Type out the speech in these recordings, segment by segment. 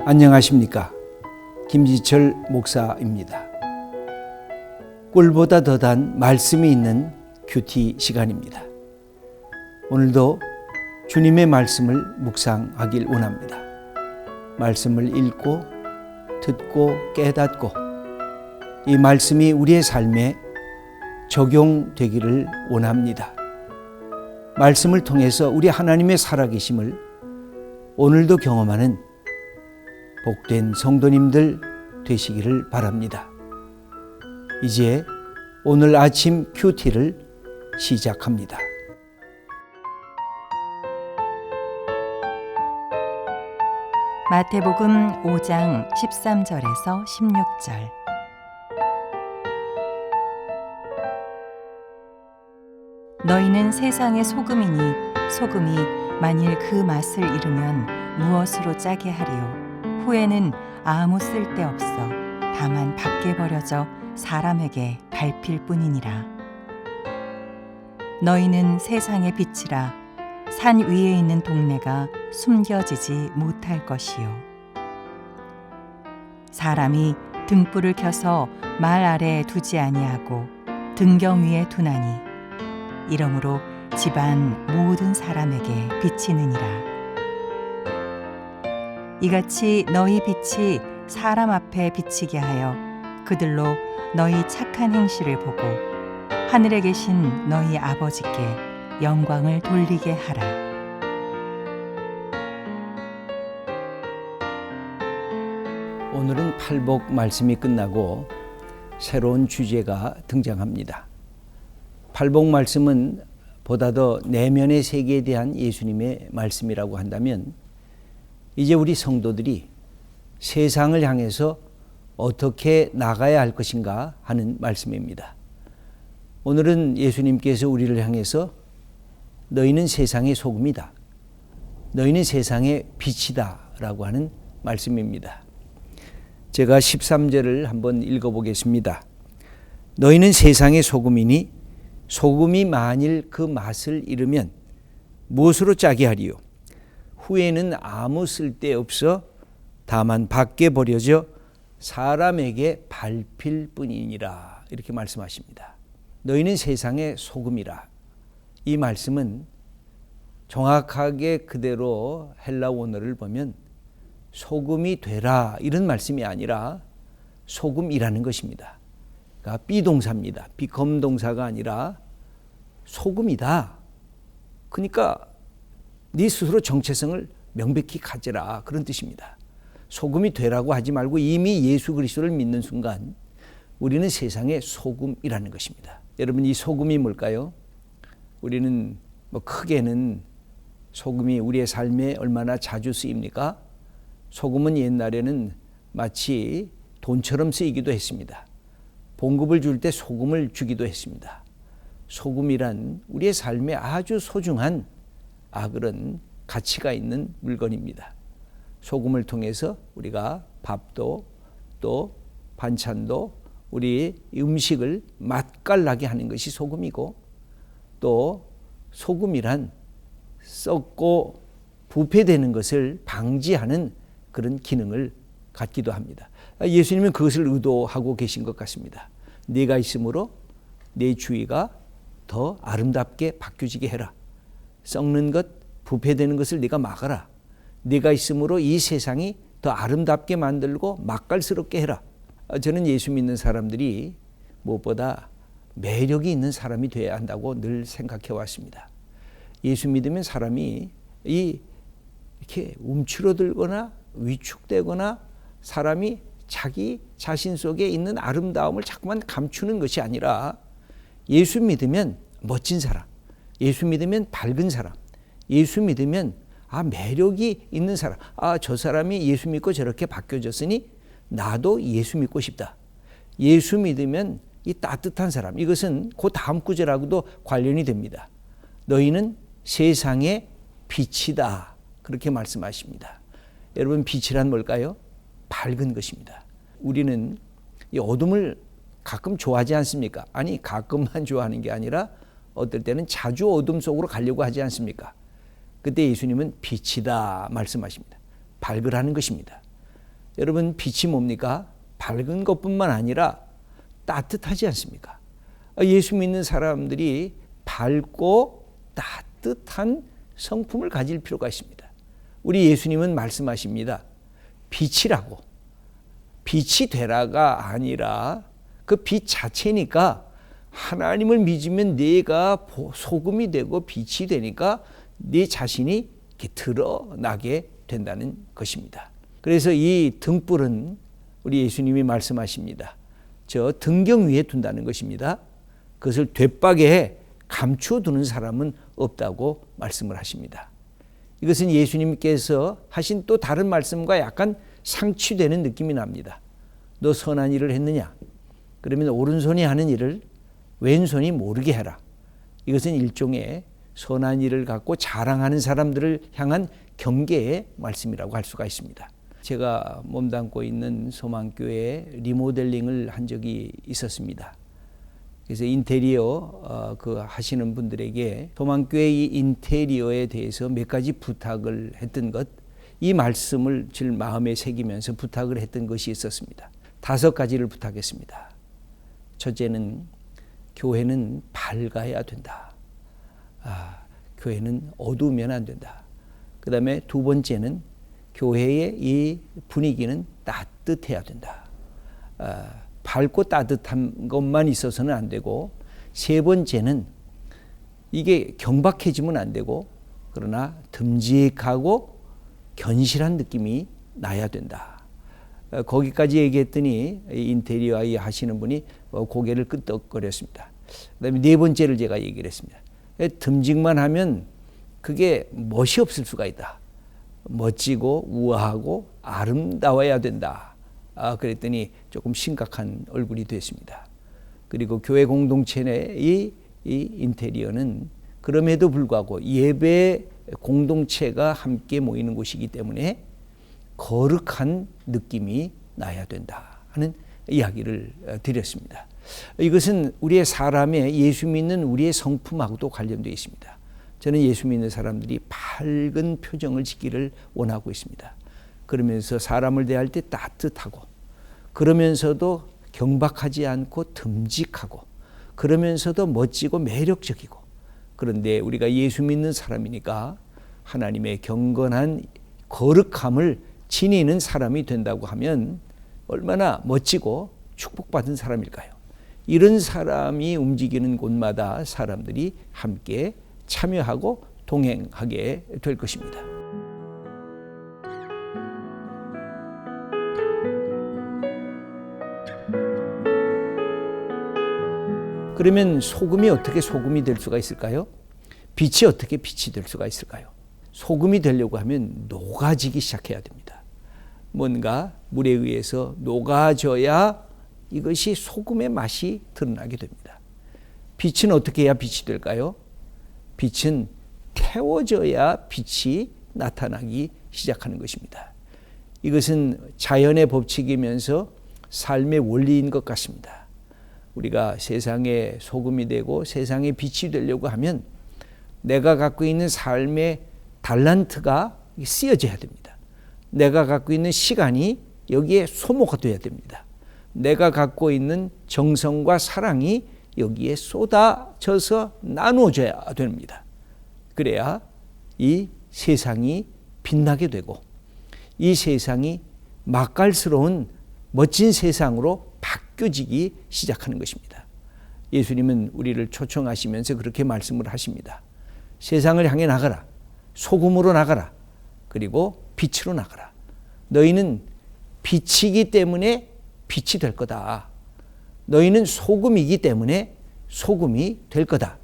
안녕하십니까. 김지철 목사입니다. 꿀보다 더 단 말씀이 있는 큐티 시간입니다. 오늘도 주님의 말씀을 묵상하길 원합니다. 말씀을 읽고 듣고 깨닫고 이 말씀이 우리의 삶에 적용되기를 원합니다. 말씀을 통해서 우리 하나님의 살아계심을 오늘도 경험하는 복된 성도님들 되시기를 바랍니다. 이제 오늘 아침 큐티를 시작합니다. 마태복음 5장 13절에서 16절. 너희는 세상의 소금이니 소금이 만일 그 맛을 잃으면 무엇으로 짜게 하리요? 후에는 아무 쓸데없어 다만 밖에 버려져 사람에게 밟힐 뿐이니라. 너희는 세상의 빛이라. 산 위에 있는 동네가 숨겨지지 못할 것이요. 사람이 등불을 켜서 말 아래에 두지 아니하고 등경 위에 두나니 이러므로 집안 모든 사람에게 비치느니라. 이같이 너희 빛이 사람 앞에 비치게 하여 그들로 너희 착한 행실을 보고 하늘에 계신 너희 아버지께 영광을 돌리게 하라. 오늘은 팔복 말씀이 끝나고 새로운 주제가 등장합니다. 팔복 말씀은 보다 더 내면의 세계에 대한 예수님의 말씀이라고 한다면 이제 우리 성도들이 세상을 향해서 어떻게 나가야 할 것인가 하는 말씀입니다. 오늘은 예수님께서 우리를 향해서 너희는 세상의 소금이다. 너희는 세상의 빛이다 라고 하는 말씀입니다. 제가 13절을 한번 읽어보겠습니다. 너희는 세상의 소금이니 소금이 만일 그 맛을 잃으면 무엇으로 짜게 하리요? 후에는 아무 쓸데없어 다만 밖에 버려져 사람에게 밟힐 뿐이니라. 이렇게 말씀하십니다. 너희는 세상의 소금이라. 이 말씀은 정확하게 그대로 헬라 원어를 보면 소금이 되라 이런 말씀이 아니라 소금이라는 것입니다. 그러니까 비동사입니다. become 동사가 아니라 소금이다. 그러니까 네 스스로 정체성을 명백히 가져라 그런 뜻입니다. 소금이 되라고 하지 말고 이미 예수 그리스도를 믿는 순간 우리는 세상의 소금이라는 것입니다. 여러분 이 소금이 뭘까요? 우리는 크게는 소금이 우리의 삶에 얼마나 자주 쓰입니까? 소금은 옛날에는 마치 돈처럼 쓰이기도 했습니다. 봉급을 줄 때 소금을 주기도 했습니다. 소금이란 우리의 삶에 아주 소중한 그런 가치가 있는 물건입니다. 소금을 통해서 우리가 밥도 또 반찬도 우리 음식을 맛깔나게 하는 것이 소금이고 또 소금이란 썩고 부패되는 것을 방지하는 그런 기능을 갖기도 합니다. 예수님은 그것을 의도하고 계신 것 같습니다. 네가 있으므로 내 주위가 더 아름답게 바뀌어지게 해라. 썩는 것, 부패되는 것을 네가 막아라. 네가 있으므로 이 세상이 더 아름답게 만들고 맛깔스럽게 해라. 저는 예수 믿는 사람들이 무엇보다 매력이 있는 사람이 되어야 한다고 늘 생각해 왔습니다. 예수 믿으면 사람이 이렇게 움츠러들거나 위축되거나 사람이 자기 자신 속에 있는 아름다움을 자꾸만 감추는 것이 아니라 예수 믿으면 멋진 사람, 예수 믿으면 밝은 사람, 예수 믿으면 매력이 있는 사람, 저 사람이 예수 믿고 저렇게 바뀌어졌으니 나도 예수 믿고 싶다. 예수 믿으면 이 따뜻한 사람, 이것은 그 다음 구절하고도 관련이 됩니다. 너희는 세상의 빛이다. 그렇게 말씀하십니다. 여러분 빛이란 뭘까요? 밝은 것입니다. 우리는 이 어둠을 가끔 좋아하지 않습니까? 아니 가끔만 좋아하는 게 아니라 어떨 때는 자주 어둠 속으로 가려고 하지 않습니까? 그때 예수님은 빛이다 말씀하십니다. 밝으라는 것입니다. 여러분, 빛이 뭡니까? 밝은 것뿐만 아니라 따뜻하지 않습니까? 예수 믿는 사람들이 밝고 따뜻한 성품을 가질 필요가 있습니다. 우리 예수님은 말씀하십니다. 빛이라고. 빛이 되라가 아니라 그 빛 자체니까 하나님을 믿으면 내가 소금이 되고 빛이 되니까 내 자신이 이렇게 드러나게 된다는 것입니다. 그래서 이 등불은 우리 예수님이 말씀하십니다. 저 등경 위에 둔다는 것입니다. 그것을 돛박에 감추어 두는 사람은 없다고 말씀을 하십니다. 이것은 예수님께서 하신 또 다른 말씀과 약간 상취되는 느낌이 납니다. 너 선한 일을 했느냐? 그러면 오른손이 하는 일을 왼손이 모르게 해라. 이것은 일종의 선한 일을 갖고 자랑하는 사람들을 향한 경계의 말씀이라고 할 수가 있습니다. 제가 몸담고 있는 소망교회에 리모델링을 한 적이 있었습니다. 그래서 인테리어 하시는 분들에게 소망교회 이 인테리어에 대해서 몇 가지 부탁을 했던 것, 이 말씀을 제 마음에 새기면서 부탁을 했던 것이 있었습니다. 5가지를 부탁했습니다. 첫째는 교회는 밝아야 된다. 교회는 어두우면 안 된다. 그 다음에 2번째는 교회의 이 분위기는 따뜻해야 된다. 밝고 따뜻한 것만 있어서는 안 되고, 3번째는 이게 경박해지면 안 되고, 그러나 듬직하고 견실한 느낌이 나야 된다. 거기까지 얘기했더니 인테리어 하시는 분이 고개를 끄덕거렸습니다. 그다음에 4번째를 제가 얘기를 했습니다. 듬직만 하면 그게 멋이 없을 수가 있다. 멋지고 우아하고 아름다워야 된다. 그랬더니 조금 심각한 얼굴이 됐습니다. 그리고 교회 공동체 내의 이 인테리어는 그럼에도 불구하고 예배 공동체가 함께 모이는 곳이기 때문에 거룩한 느낌이 나야 된다 하는 이야기를 드렸습니다. 이것은 우리의 사람의 예수 믿는 우리의 성품하고도 관련되어 있습니다. 저는 예수 믿는 사람들이 밝은 표정을 짓기를 원하고 있습니다. 그러면서 사람을 대할 때 따뜻하고, 그러면서도 경박하지 않고 듬직하고, 그러면서도 멋지고 매력적이고, 그런데 우리가 예수 믿는 사람이니까 하나님의 경건한 거룩함을 지니는 사람이 된다고 하면 얼마나 멋지고 축복받은 사람일까요? 이런 사람이 움직이는 곳마다 사람들이 함께 참여하고 동행하게 될 것입니다. 그러면 소금이 어떻게 소금이 될 수가 있을까요? 빛이 어떻게 빛이 될 수가 있을까요? 소금이 되려고 하면 녹아지기 시작해야 됩니다. 뭔가 물에 의해서 녹아져야 이것이 소금의 맛이 드러나게 됩니다. 빛은 어떻게 해야 빛이 될까요? 빛은 태워져야 빛이 나타나기 시작하는 것입니다. 이것은 자연의 법칙이면서 삶의 원리인 것 같습니다. 우리가 세상에 소금이 되고 세상에 빛이 되려고 하면 내가 갖고 있는 삶의 달란트가 쓰여져야 됩니다. 내가 갖고 있는 시간이 여기에 소모가 돼야 됩니다. 내가 갖고 있는 정성과 사랑이 여기에 쏟아져서 나누어져야 됩니다. 그래야 이 세상이 빛나게 되고 이 세상이 맛깔스러운 멋진 세상으로 바뀌어지기 시작하는 것입니다. 예수님은 우리를 초청하시면서 그렇게 말씀을 하십니다. 세상을 향해 나가라. 소금으로 나가라. 그리고 빛으로 나가라. 너희는 빛이기 때문에 빛이 될 거다. 너희는 소금이기 때문에 소금이 될 거다.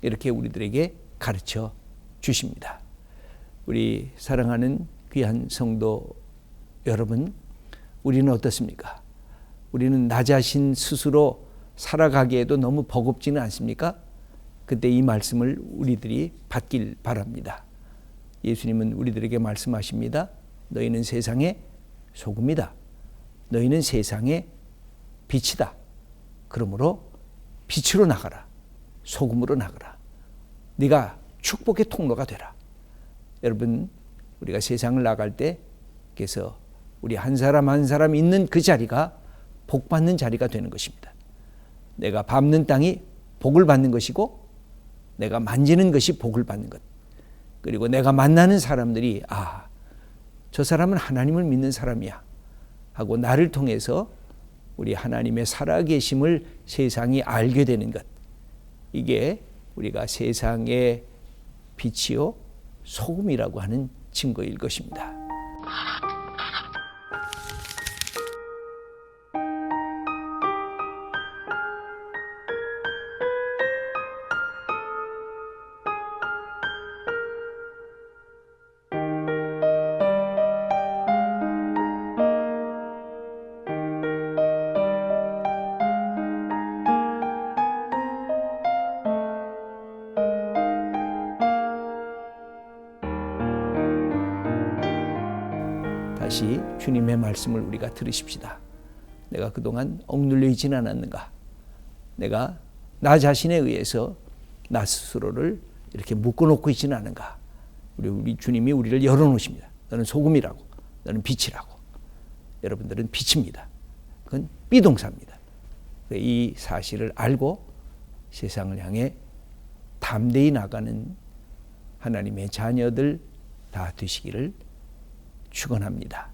이렇게 우리들에게 가르쳐 주십니다. 우리 사랑하는 귀한 성도 여러분, 우리는 어떻습니까? 우리는 나 자신 스스로 살아가기에도 너무 버겁지는 않습니까? 그때 이 말씀을 우리들이 받길 바랍니다. 예수님은 우리들에게 말씀하십니다. 너희는 세상의 소금이다. 너희는 세상의 빛이다. 그러므로 빛으로 나가라. 소금으로 나가라. 네가 축복의 통로가 되라. 여러분, 우리가 세상을 나갈 때 그래서 우리 한 사람 한 사람 있는 그 자리가 복받는 자리가 되는 것입니다. 내가 밟는 땅이 복을 받는 것이고 내가 만지는 것이 복을 받는 것. 그리고 내가 만나는 사람들이 저 사람은 하나님을 믿는 사람이야 하고 나를 통해서 우리 하나님의 살아계심을 세상이 알게 되는 것. 이게 우리가 세상의 빛이요 소금이라고 하는 증거일 것입니다. 다시 주님의 말씀을 우리가 들으십시다. 내가 그동안 억눌려 있지는 않았는가? 내가 나 자신에 의해서 나 스스로를 이렇게 묶어놓고 있지는 않은가? 우리 주님이 우리를 열어놓으십니다. 너는 소금이라고, 너는 빛이라고. 여러분들은 빛입니다. 그건 비동사입니다. 이 사실을 알고 세상을 향해 담대히 나가는 하나님의 자녀들 다 되시기를 축원합니다.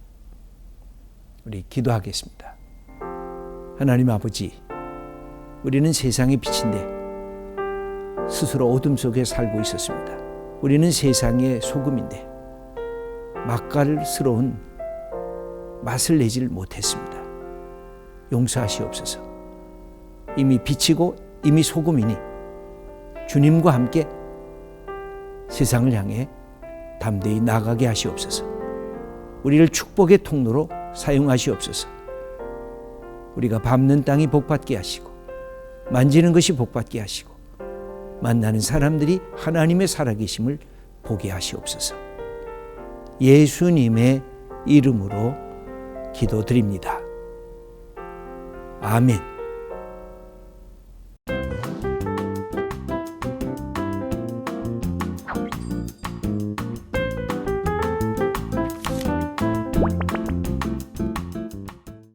우리 기도하겠습니다. 하나님 아버지, 우리는 세상의 빛인데 스스로 어둠 속에 살고 있었습니다. 우리는 세상의 소금인데 맛깔스러운 맛을 내질 못했습니다. 용서하시옵소서. 이미 빛이고 이미 소금이니 주님과 함께 세상을 향해 담대히 나가게 하시옵소서. 우리를 축복의 통로로 사용하시옵소서. 우리가 밟는 땅이 복받게 하시고 만지는 것이 복받게 하시고 만나는 사람들이 하나님의 살아계심을 보게 하시옵소서. 예수님의 이름으로 기도드립니다. 아멘.